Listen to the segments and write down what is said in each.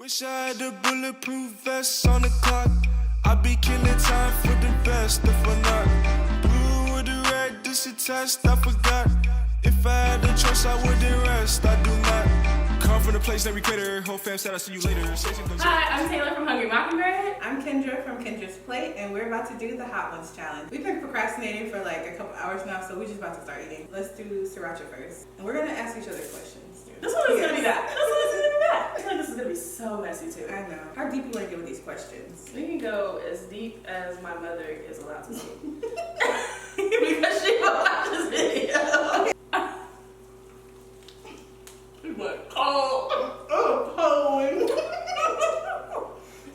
Wish I had a bulletproof vest on the clock. I'd be killing time for the best if I'm not. Blue with the red, this a test, I forgot. If I had a choice, I wouldn't rest, I do not. Come from the place that we cater, whole fam said I'll see you later. Hi, I'm Taylor from Hungry Mockingbird. I'm Kendra from Kendra's Plate, and we're about to do the Hot Ones Challenge. We've been procrastinating for like a couple hours now, so we're just about to start eating. Let's do sriracha first. And we're gonna ask each other questions. This one is gonna be that. This one is gonna be that. I feel like this is gonna be so messy too. I know. How deep you wanna get with these questions? We can go as deep as my mother is allowed to see. Because she will watch this video. What?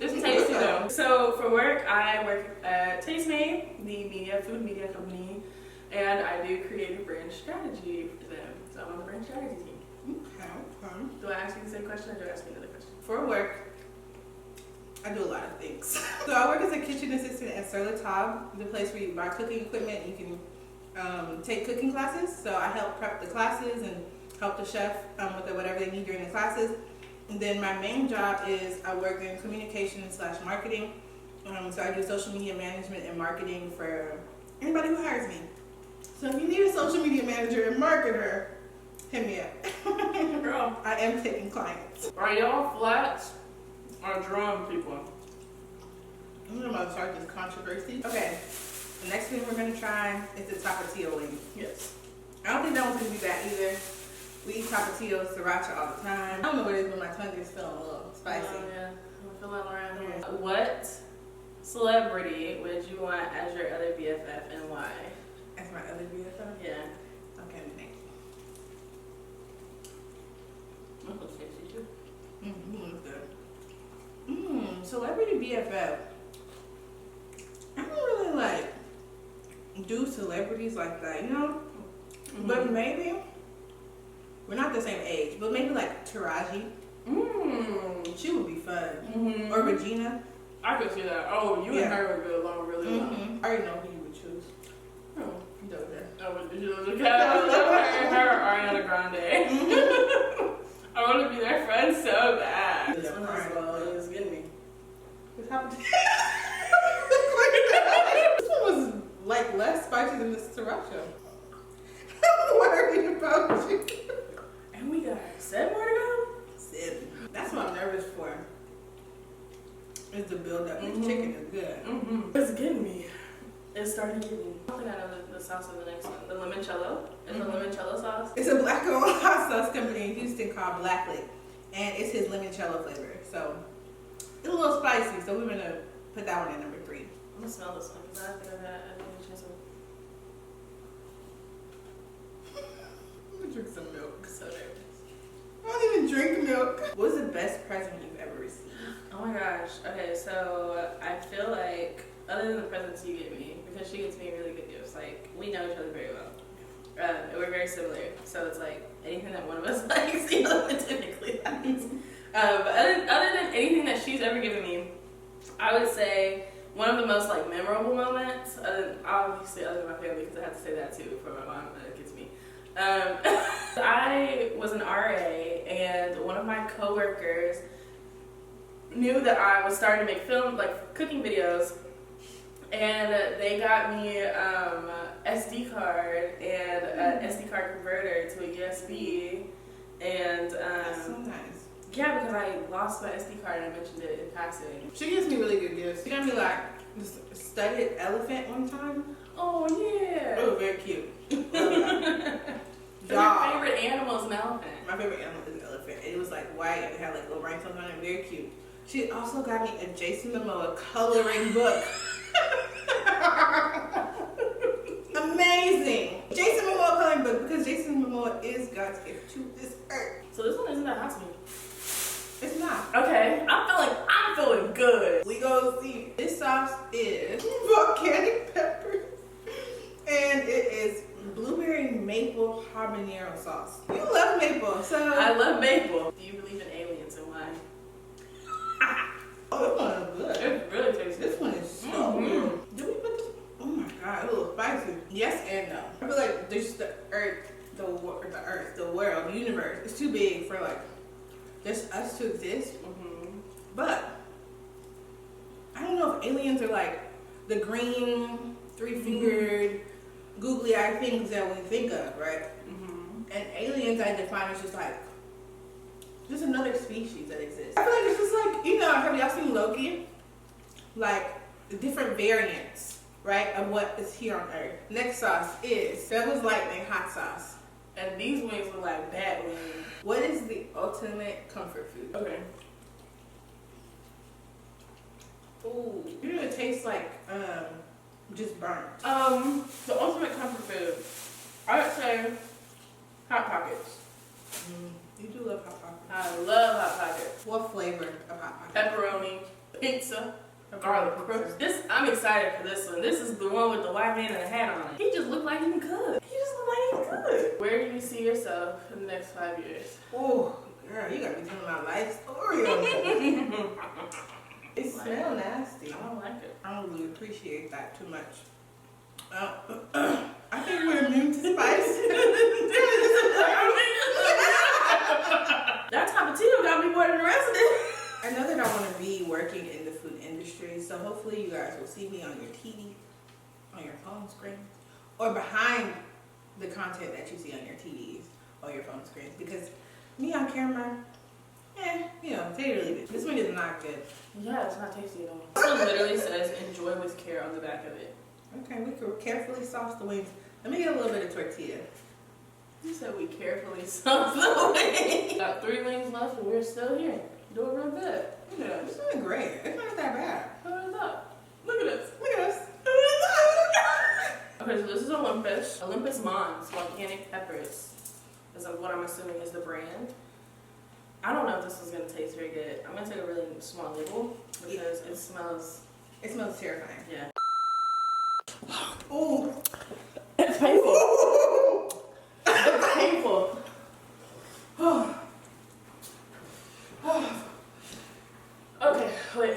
It's tasty though. So for work, I work at Tastemade, the food media company, and I do creative brand strategy for them. So I'm on the brand strategy team. Okay. Do I ask you the same question or do I ask you another question? For work, I do a lot of things. So I work as a kitchen assistant at Sur La Table, the place where you buy cooking equipment and you can take cooking classes. So I help prep the classes and help the chef with whatever they need during the classes. And then my main job is I work in communication / marketing. So I do social media management and marketing for anybody who hires me. So if you need a social media manager and marketer, hit me up. Girl, I am taking clients. are y'all flats or drum people? I'm about to start this controversy. Okay, the next thing we're gonna try is the tapatio wing. Yes. I don't think that one's gonna be bad either. We eat tapatio, sriracha all the time. I don't know what it is, but my tongue is feeling a little spicy. Oh, yeah. I feel that around here. What celebrity would you want as your other BFF and why? That's my other BFF? Yeah. Okay, next. That looks tasty too. Good. Celebrity BFF. I don't really like do celebrities like that, you know? But maybe, we're not the same age, but maybe like Taraji. She would be fun. Or Regina. I could see that. Oh, you and her would go along really well. I already know who you would choose. Oh. Doja. Oh, would you look at her or Ariana Grande? I want to be their friend so bad. This one as well is getting me. What happened? This one was like less spicy than the sriracha. I'm worried about you. And we got 7 more to go? 7. That's what I'm nervous for. Is the build up. This chicken is good. It's getting me. It's starting to get me. I don't think I know the sauce of the next one. The limoncello. It's a limoncello sauce. It's a black-owned hot sauce company in Houston called Blacklick, and it's his limoncello flavor. So it's a little spicy. So we're gonna put that one at number 3. I'm gonna smell this one because I think I didn't get a chance to. I'm gonna drink some milk. So nervous. I don't even drink milk. What's the best present you've ever received? Oh my gosh. Okay, so I feel like other than the presents you get me, because she gets me really good gifts. Like we know each other very well. And we're very similar. So it's like anything that one of us likes, the other one typically likes. But other than anything that she's ever given me, I would say one of the most like memorable moments, obviously other than my family, because I have to say that too for my mom, that gets me. I was an RA and one of my coworkers knew that I was starting to make like cooking videos, and they got me SD card and an SD card converter to a USB, and That's so nice. yeah, because I lost my SD card and I mentioned it in passing. She gives me really good gifts. She got me like this studded elephant one time. Oh yeah. It was very cute. Your favorite animal is an elephant. My favorite animal is an elephant. It was like white and it had like little rhinestones on it. Very cute. She also got me a Jason Momoa coloring book. Amazing. Jason Momoa coloring book, because Jason Momoa is God's gift to this earth. So this one isn't that hot to me. It's not. Okay, I'm feeling good. We go see. This sauce is volcanic peppers, and it is blueberry maple habanero sauce. You love maple, so I love maple. Do you believe in aliens and why? Oh, this one is good. It really tastes good. This one is so good. Did we put this? Oh my god, a little spicy. Yes and no. I feel like there's the earth, the world, the universe. It's too big for like just us to exist. the green, three-fingered, googly-eyed things that we think of, right? And aliens I define as just like, just another species that exists. I feel like it's just like, you know, have y'all seen Loki? Like, the different variants, right, of what is here on Earth. Next sauce is Devil's Lightning hot sauce. And these wings look like bat wings. What is the ultimate comfort food? Okay. Ooh, you know, it tastes like, just burnt. The ultimate comfort food, I would say Hot Pockets. You do love Hot Pockets. I love Hot Pockets. What flavor of Hot Pockets? Pepperoni, pizza, garlic crust. I'm excited for this one. This is the one with the white man and a hat on it. He just looked like he could. He just looked like he could. Where do you see yourself in the next 5 years? Oh, girl, you gotta be telling my life story on that. It smells nasty. I don't like it. I don't really appreciate that too much. I think we're immune to spice. That Tapatio got me more than the rest of it. I know that I want to be working in the food industry, so hopefully you guys will see me on your TV, on your phone screen, or behind the content that you see on your TVs or your phone screens. Because me on camera, you know, take it or leave it. This one is not good. Yeah, it's not tasty at all. It literally says enjoy with care on the back of it. Okay, we could carefully sauce the wings. Let me get a little bit of tortilla. You said we carefully sauce the wings. Got 3 wings left and we're still here. Doing real good. Look at us. It's doing great. It's not that bad. What is up? Look at us. Look at us. Okay, so this is Olympus. Olympus Mons volcanic peppers is what I'm assuming is the brand. I don't know if this is gonna taste very good. I'm gonna take a really small nibble because it smells. It smells terrifying. Yeah. Ooh. It's painful. It's painful. Okay, wait.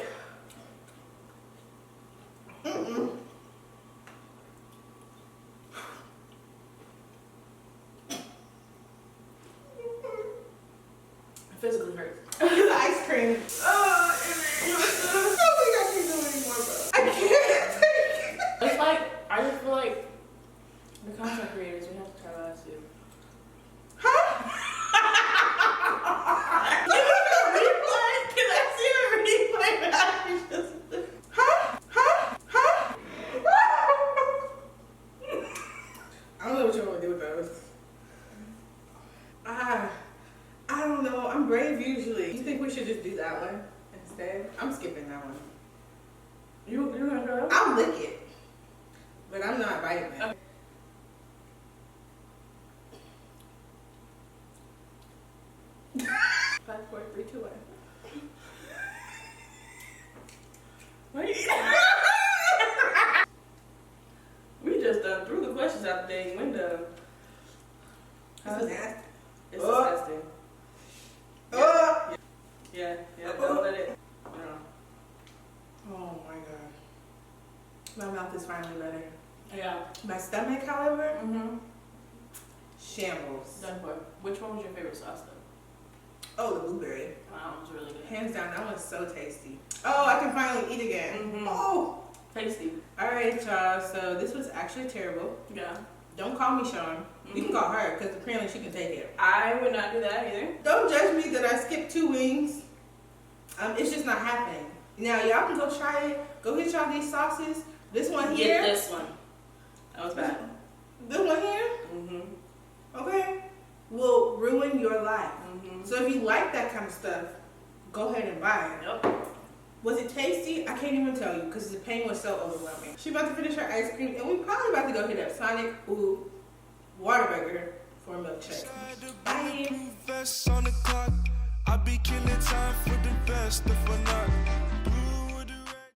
It physically hurts. It's ice cream. I think I can't do it anymore, bro. I can't. It's like, I just feel like the content creators, we have to try that too. Huh? Can I see a replay? Huh? Huh? Huh? I don't know what you want to do with those. I don't know. I'm brave usually. You think we should just do that one instead? I'm skipping that one. You're gonna try? I'll lick it, but I'm not biting it. Okay. 5, 4, 3, 2, 1. Wait. We just done threw the questions out the dang window. This is nasty. It's disgusting. Yeah, don't let it. Oh my god. My mouth is finally better. Yeah. My stomach, however, Mm-hmm. shambles. Done for. Which one was your favorite sauce though? Oh, the blueberry. Wow, that was really good. Hands down, that one's so tasty. Oh, I can finally eat again. Mhm. Oh! Tasty. Alright, y'all. So this was actually terrible. Yeah. Don't call me Sean. You can call her because apparently she can take it. I would not do that either. Don't judge me that I skipped 2 wings. It's just not happening. Now, y'all can go try it. Go get y'all these sauces. This one here. Get this one. That was bad. This one here. Mm-hmm. Okay. Will ruin your life. Mm-hmm. So if you like that kind of stuff, go ahead and buy it. Yep. Was it tasty? I can't even tell you because the pain was so overwhelming. She about to finish her ice cream and we probably about to go hit up Sonic Whataburger for a milkshake. Bye. On the clock, I be killing time for the best if I'm not.